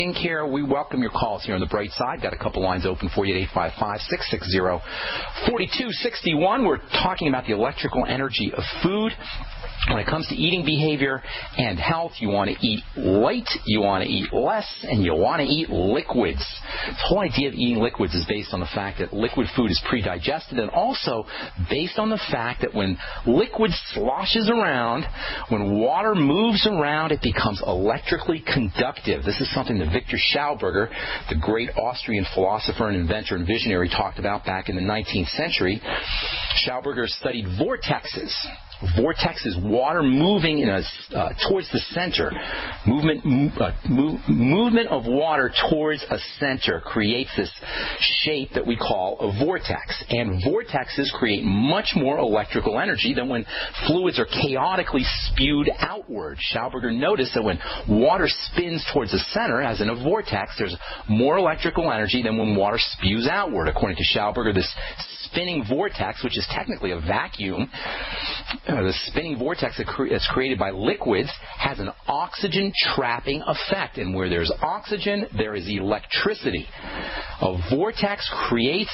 Care. We welcome your calls here on the Brightside. Got a couple lines open for you at 855-660-4261. We're talking about the electrical energy of food. When it comes to eating behavior and health, you want to eat light, you want to eat less, and you want to eat liquids. The whole idea of eating liquids is based on the fact that liquid food is pre-digested, and also based on the fact that when liquid sloshes around, when water moves around, it becomes electrically conductive. This is something that Victor Schauberger, the great Austrian philosopher and inventor and visionary, talked about back in the 19th century. Schauberger studied vortexes. Vortex is water moving towards the center. Movement of water towards a center creates this shape that we call a vortex. And vortexes create much more electrical energy than when fluids are chaotically spewed outward. Schauberger noticed that when water spins towards the center, as in a vortex, there's more electrical energy than when water spews outward. According to Schauberger, this spinning vortex, which is technically a vacuum, the spinning vortex that's created by liquids has an oxygen trapping effect. And where there's oxygen, there is electricity. A vortex creates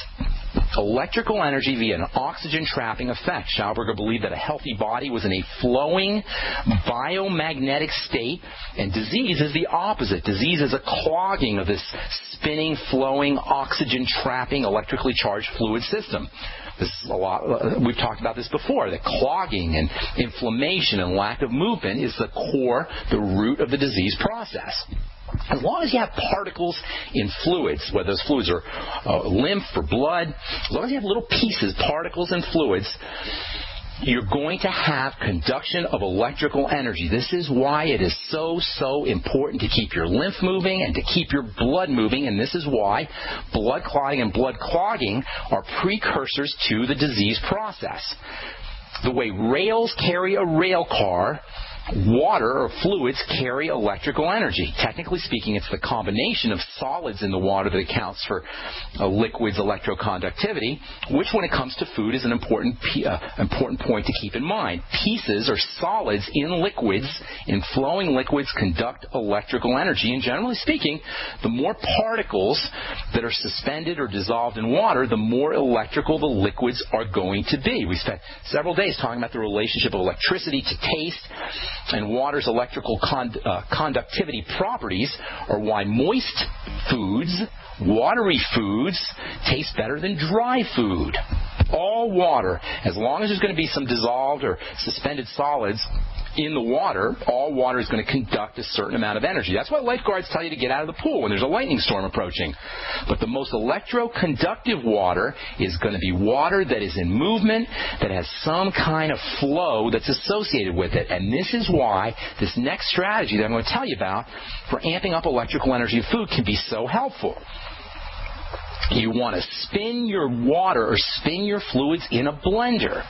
electrical energy via an oxygen trapping effect. Schauberger believed that a healthy body was in a flowing biomagnetic state, and disease is the opposite. Disease is a clogging of this spinning, flowing, oxygen trapping, electrically charged fluid system. This is we've talked about this before. The clogging and inflammation and lack of movement is the core, the root of the disease process. As long as you have particles in fluids, whether those fluids are lymph or blood, as long as you have little pieces, particles and fluids, you're going to have conduction of electrical energy. This is why it is so important to keep your lymph moving and to keep your blood moving, and this is why blood clotting and blood clogging are precursors to the disease process. The way rails carry a rail car, water or fluids carry electrical energy. Technically speaking, it's the combination of solids in the water that accounts for a liquid's electroconductivity, which when it comes to food is an important point to keep in mind. Pieces or solids in liquids, in flowing liquids, conduct electrical energy. And generally speaking, the more particles that are suspended or dissolved in water, the more electrical the liquids are going to be. We spent several days talking about the relationship of electricity to taste, and water's electrical conductivity properties are why moist foods, watery foods, taste better than dry food. All water, as long as there's going to be some dissolved or suspended solids in the water, all water is going to conduct a certain amount of energy. That's why lifeguards tell you to get out of the pool when there's a lightning storm approaching. But the most electroconductive water is going to be water that is in movement, that has some kind of flow that's associated with it. And this is why this next strategy that I'm going to tell you about for amping up electrical energy of food can be so helpful. You want to spin your water or spin your fluids in a blender.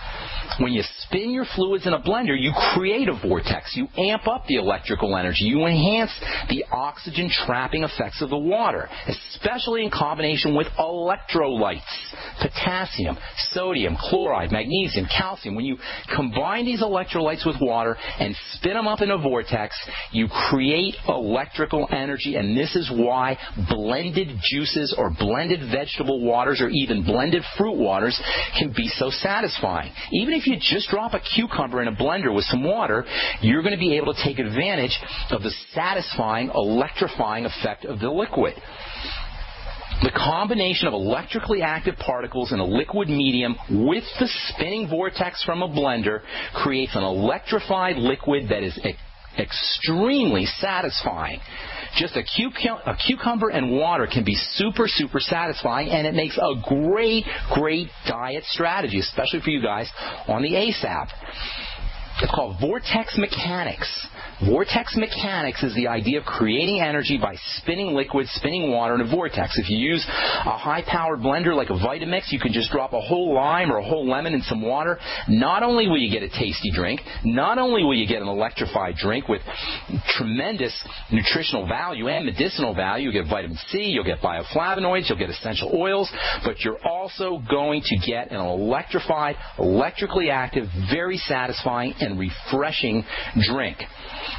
When you spin your fluids in a blender, you create a vortex. You amp up the electrical energy. You enhance the oxygen trapping effects of the water, especially in combination with electrolytes, potassium, sodium, chloride, magnesium, calcium. When you combine these electrolytes with water and spin them up in a vortex, you create electrical energy, and this is why blended juices or blended vegetable waters or even blended fruit waters can be so satisfying. Even if you just drop a cucumber in a blender with some water, you're going to be able to take advantage of the satisfying, electrifying effect of the liquid. The combination of electrically active particles in a liquid medium with the spinning vortex from a blender creates an electrified liquid that is extremely satisfying. Just a cucumber and water can be super satisfying, and it makes a great diet strategy, especially for you guys on the ASAP. It's called vortex mechanics. Vortex mechanics is the idea of creating energy by spinning liquids, spinning water in a vortex. If you use a high-powered blender like a Vitamix, you can just drop a whole lime or a whole lemon in some water. Not only will you get a tasty drink, not only will you get an electrified drink with tremendous nutritional value and medicinal value, you'll get vitamin C, you'll get bioflavonoids, you'll get essential oils, but you're also going to get an electrified, electrically active, very satisfying, and and refreshing drink.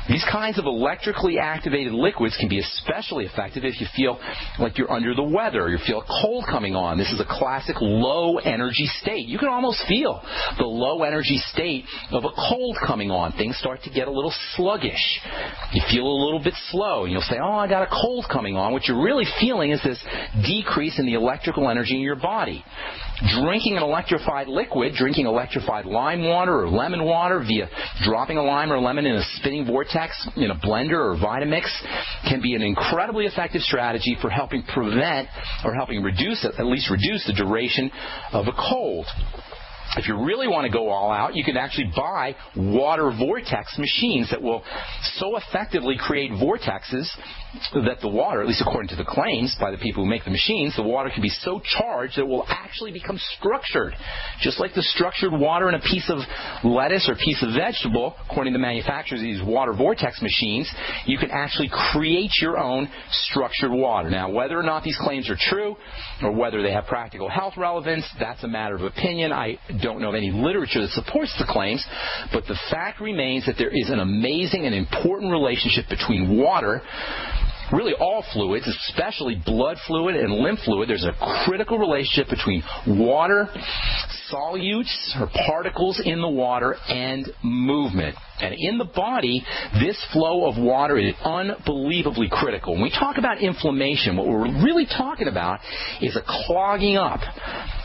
These kinds of electrically activated liquids can be especially effective if you feel like you're under the weather or you feel a cold coming on. This is a classic low energy state. You can almost feel the low energy state of a cold coming on. Things start to get a little sluggish. You feel a little bit slow. And you'll say, oh, I got a cold coming on. What you're really feeling is this decrease in the electrical energy in your body. Drinking an electrified liquid, drinking electrified lime water or lemon water via dropping a lime or lemon in a spinning vortex in a blender or Vitamix can be an incredibly effective strategy for helping prevent or helping reduce, at least reduce the duration of a cold. If you really want to go all out, you can actually buy water vortex machines that will so effectively create vortexes that the water, at least according to the claims by the people who make the machines, the water can be so charged that it will actually become structured. Just like the structured water in a piece of lettuce or piece of vegetable, according to the manufacturers of these water vortex machines, you can actually create your own structured water. Now, whether or not these claims are true or whether they have practical health relevance, that's a matter of opinion. I don't know of any literature that supports the claims, but the fact remains that there is an amazing and important relationship between water, really all fluids, especially blood fluid and lymph fluid. There's a critical relationship between water, solutes or particles in the water, and movement. And in the body, this flow of water is unbelievably critical. When we talk about inflammation, what we're really talking about is a clogging up,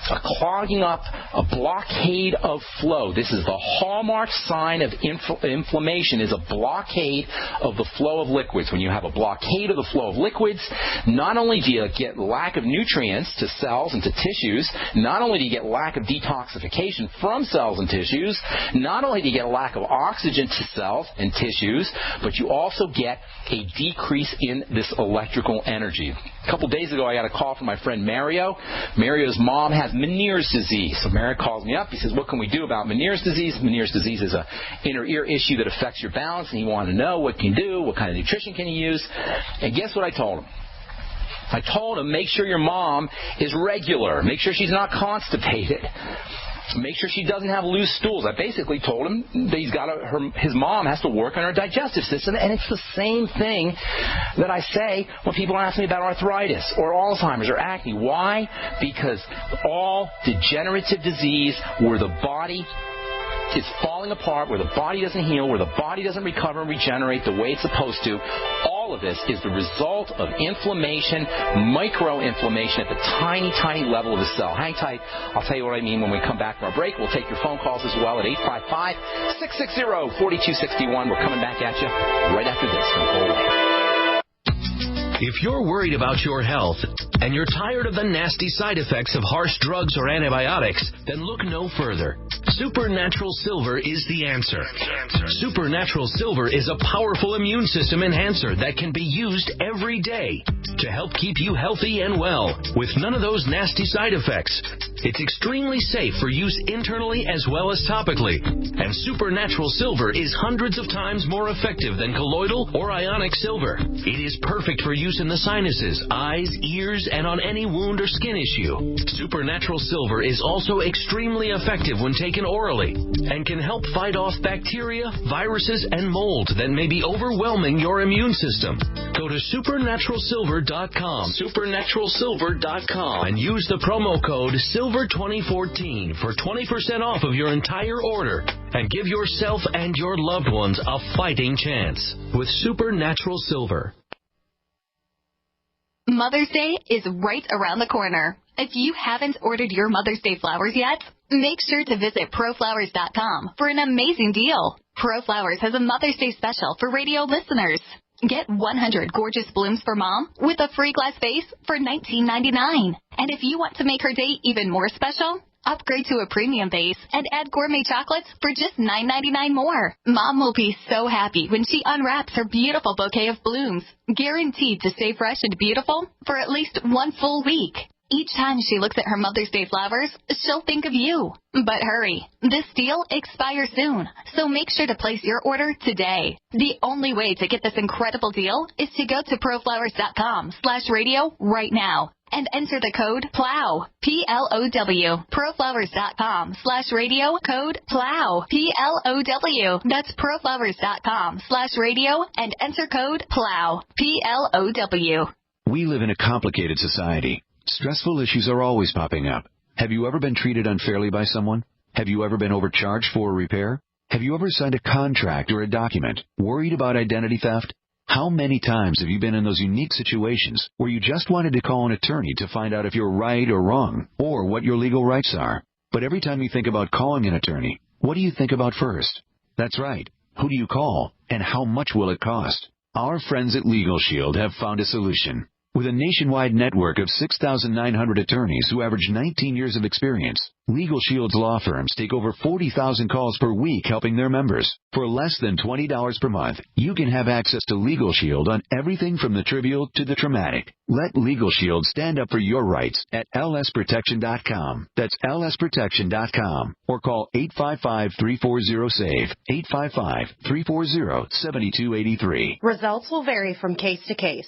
a blockade of flow. This is the hallmark sign of inflammation, is a blockade of the flow of liquids. When you have a blockade of the flow of liquids, not only do you get lack of nutrients to cells and to tissues, not only do you get lack of detoxification from cells and tissues, not only do you get a lack of oxygen to cells and tissues, but you also get a decrease in this electrical energy. A couple days ago, I got a call from my friend Mario. Mario's mom has Meniere's disease. So Mario calls me up. He says, what can we do about Meniere's disease? Meniere's disease is an inner ear issue that affects your balance, and he wanted to know what can you do, what kind of nutrition can you use. And guess what I told him? I told him, make sure your mom is regular. Make sure she's not constipated. Make sure she doesn't have loose stools. I basically told him that his mom has to work on her digestive system, and it's the same thing that I say when people ask me about arthritis or Alzheimer's or acne. Why? Because all degenerative disease where the body is falling apart, where the body doesn't heal, where the body doesn't recover and regenerate the way it's supposed to, all of this is the result of inflammation, micro-inflammation at the tiny, tiny level of the cell. Hang tight. I'll tell you what I mean when we come back from our break. We'll take your phone calls as well at 855-660-4261. We're coming back at you right after this. Don't go away. If you're worried about your health and you're tired of the nasty side effects of harsh drugs or antibiotics, then look no further. Supernatural Silver is the answer. Supernatural Silver is a powerful immune system enhancer that can be used every day to help keep you healthy and well with none of those nasty side effects. It's extremely safe for use internally as well as topically. And Supernatural Silver is hundreds of times more effective than colloidal or ionic silver. It is perfect for use in the sinuses, eyes, ears, and on any wound or skin issue. Supernatural Silver is also extremely effective when taken orally and can help fight off bacteria, viruses, and mold that may be overwhelming your immune system. Go to supernaturalsilver.com, supernaturalsilver.com, and use the promo code SILVER2014 for 20% off of your entire order and give yourself and your loved ones a fighting chance with Supernatural Silver. Mother's Day is right around the corner. If you haven't ordered your Mother's Day flowers yet, make sure to visit proflowers.com for an amazing deal. ProFlowers has a Mother's Day special for radio listeners. Get 100 gorgeous blooms for Mom with a free glass vase for $19.99. And if you want to make her day even more special, upgrade to a premium vase and add gourmet chocolates for just $9.99 more. Mom will be so happy when she unwraps her beautiful bouquet of blooms, guaranteed to stay fresh and beautiful for at least one full week. Each time she looks at her Mother's Day flowers, she'll think of you. But hurry, this deal expires soon, so make sure to place your order today. The only way to get this incredible deal is to go to proflowers.com/radio right now. and enter the code PLOW, P-L-O-W. Proflowers.com/radio, code PLOW, P-L-O-W. That's proflowers.com/radio and enter code PLOW, P-L-O-W. We live in a complicated society. Stressful issues are always popping up. Have you ever been treated unfairly by someone? Have you ever been overcharged for a repair? Have you ever signed a contract or a document worried about identity theft? How many times have you been in those unique situations where you just wanted to call an attorney to find out if you're right or wrong, or what your legal rights are? But every time you think about calling an attorney, what do you think about first? That's right. Who do you call, and how much will it cost? Our friends at Legal Shield have found a solution. With a nationwide network of 6,900 attorneys who average 19 years of experience, Legal Shield's law firms take over 40,000 calls per week helping their members. For less than $20 per month, you can have access to Legal Shield on everything from the trivial to the traumatic. Let Legal Shield stand up for your rights at lsprotection.com. That's lsprotection.com. Or call 855-340-SAVE, 855-340-7283. Results will vary from case to case.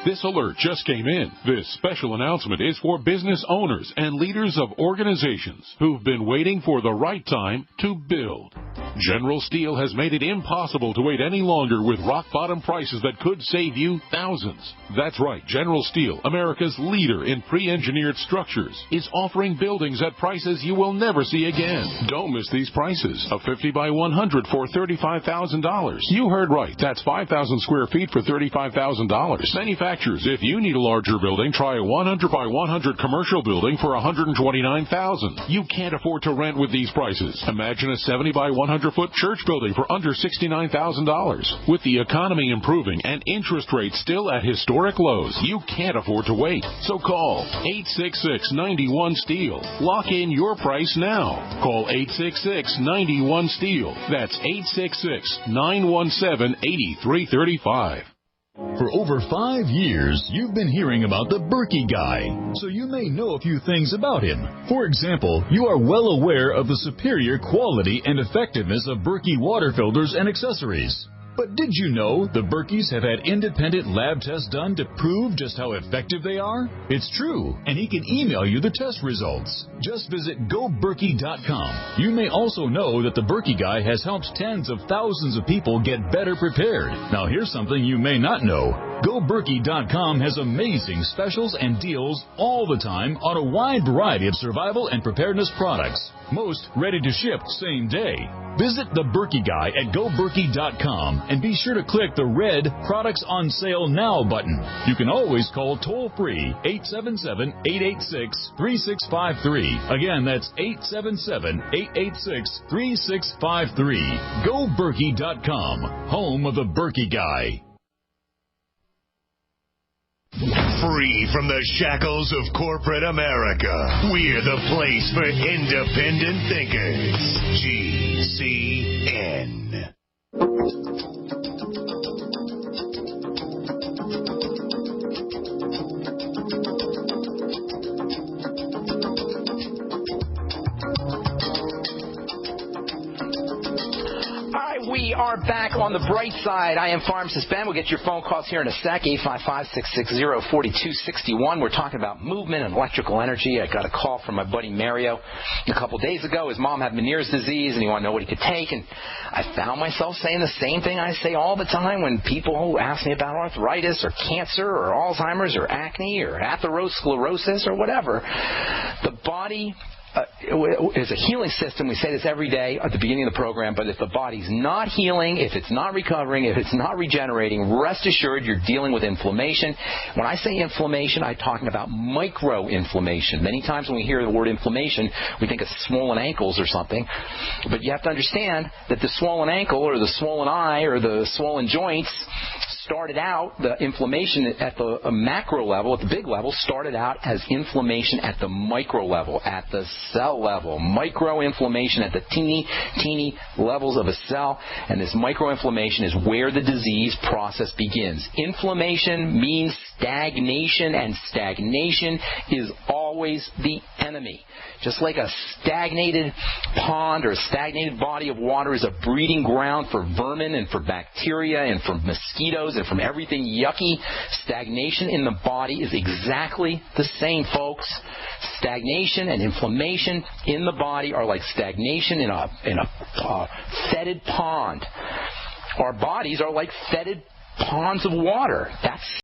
This alert just came in. This special announcement is for business owners and leaders of organizations who've been waiting for the right time to build. General Steel has made it impossible to wait any longer with rock-bottom prices that could save you thousands. That's right, General Steel, America's leader in pre-engineered structures, is offering buildings at prices you will never see again. Don't miss these prices. A 50 by 100 for $35,000. You heard right. That's 5,000 square feet for $35,000. Manufacturers, if you need a larger building, try a 100 by 100 commercial building for $129,000. You can't afford to rent with these prices. Imagine a 70 by 100-foot church building for under $69,000. With the economy improving and interest rates still at historic lows, you can't afford to wait. So call 866-91-STEEL. Lock in your price now. Call 866-91-STEEL. That's 866-917-8335. For over 5 years, you've been hearing about the Berkey Guy, so you may know a few things about him. For example, you are well aware of the superior quality and effectiveness of Berkey water filters and accessories. But did you know the Berkeys have had independent lab tests done to prove just how effective they are? It's true, and he can email you the test results. Just visit GoBerkey.com. You may also know that the Berkey Guy has helped tens of thousands of people get better prepared. Now here's something you may not know. GoBerkey.com has amazing specials and deals all the time on a wide variety of survival and preparedness products. Most ready to ship same day. Visit the Berkey Guy at GoBerkey.com and be sure to click the red Products on Sale Now button. You can always call toll-free 877-886-3653. Again, that's 877-886-3653. GoBerkey.com, home of the Berkey Guy. Free from the shackles of corporate America, we're the place for independent thinkers. GCN. We are back on the bright side. I am Pharmacist Ben. We'll get your phone calls here in a sec, 855-660-4261. We're talking about movement and electrical energy. I got a call from my buddy Mario a couple days ago. His mom had Meniere's disease, and he wanted to know what he could take. And I found myself saying the same thing I say all the time when people ask me about arthritis or cancer or Alzheimer's or acne or atherosclerosis or whatever. The body is a healing system. We say this every day at the beginning of the program, but if the body's not healing, if it's not recovering, if it's not regenerating, rest assured you're dealing with inflammation. When I say inflammation, I'm talking about micro-inflammation. Many times when we hear the word inflammation, we think of swollen ankles or something, but you have to understand that the swollen ankle or the swollen eye or the swollen joints started out, the inflammation at the macro level, at the big level, started out as inflammation at the micro level, at the cell level. Micro-inflammation at the teeny levels of a cell, and this micro-inflammation is where the disease process begins. Inflammation means stagnation, and stagnation is all always the enemy. Just like a stagnated pond or a stagnated body of water is a breeding ground for vermin and for bacteria and for mosquitoes and from everything yucky, stagnation in the body is exactly the same, folks. Stagnation and inflammation in the body are like stagnation in a fetid pond. Our bodies are like fetid ponds of water. That's